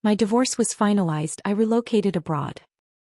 My divorce was finalized. I relocated abroad.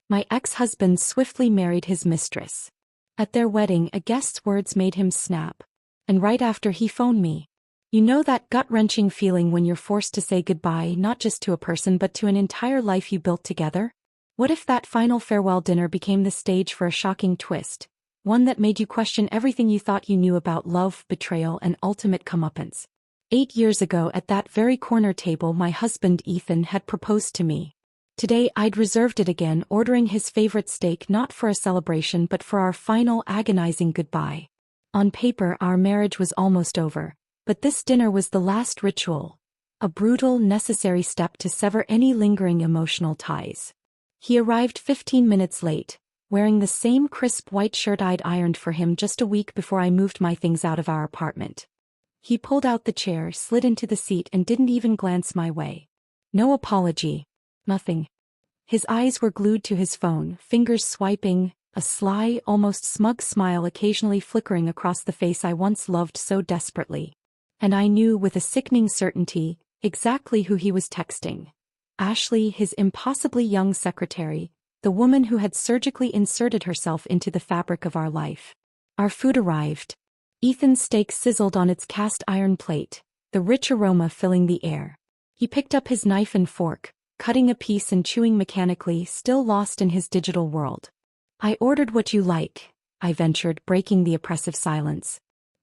My ex-husband swiftly married his mistress. At their wedding, a guest's words made him snap. And right after, he phoned me. You know that gut-wrenching feeling when you're forced to say goodbye not just to a person but to an entire life you built together? What if that final farewell dinner became the stage for a shocking twist? One that made you question everything you thought you knew about love, betrayal, and ultimate comeuppance. 8 years ago at that very corner table, my husband Ethan had proposed to me. Today I'd reserved it again, ordering his favorite steak not for a celebration but for our final agonizing goodbye. On paper our marriage was almost over, but this dinner was the last ritual. A brutal, necessary step to sever any lingering emotional ties. He arrived 15 minutes late, wearing the same crisp white shirt I'd ironed for him just a week before I moved my things out of our apartment. He pulled out the chair, slid into the seat, and didn't even glance my way. No apology. Nothing. His eyes were glued to his phone, fingers swiping, a sly, almost smug smile occasionally flickering across the face I once loved so desperately. And I knew with a sickening certainty exactly who he was texting. Ashley, his impossibly young secretary, the woman who had surgically inserted herself into the fabric of our life. Our food arrived. Ethan's steak sizzled on its cast iron plate, the rich aroma filling the air. He picked up his knife and fork, cutting a piece and chewing mechanically, still lost in his digital world. I ordered what you like, I ventured, breaking the oppressive silence.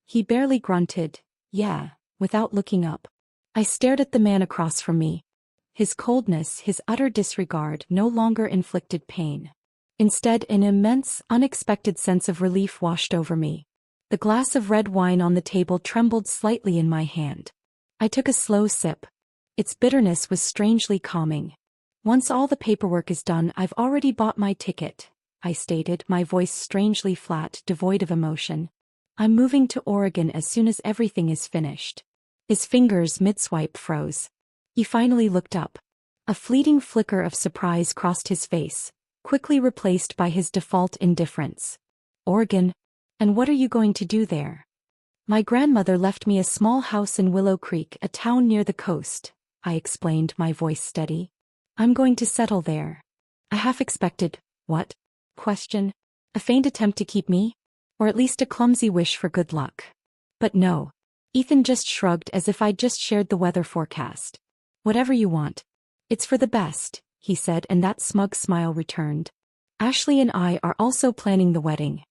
He barely grunted, yeah, without looking up. I stared at the man across from me. His coldness, his utter disregard, no longer inflicted pain. Instead, an immense, unexpected sense of relief washed over me. The glass of red wine on the table trembled slightly in my hand. I took a slow sip. Its bitterness was strangely calming. Once all the paperwork is done, I've already bought my ticket, I stated, my voice strangely flat, devoid of emotion. I'm moving to Oregon as soon as everything is finished. His fingers mid-swipe froze. He finally looked up. A fleeting flicker of surprise crossed his face, quickly replaced by his default indifference. Oregon? And what are you going to do there? My grandmother left me a small house in Willow Creek, a town near the coast, I explained, my voice steady. I'm going to settle there. A half-expected, what? Question. A faint attempt to keep me? Or at least a clumsy wish for good luck. But no. Ethan just shrugged as if I'd just shared the weather forecast. Whatever you want. It's for the best, he said, and that smug smile returned. Ashley and I are also planning the wedding.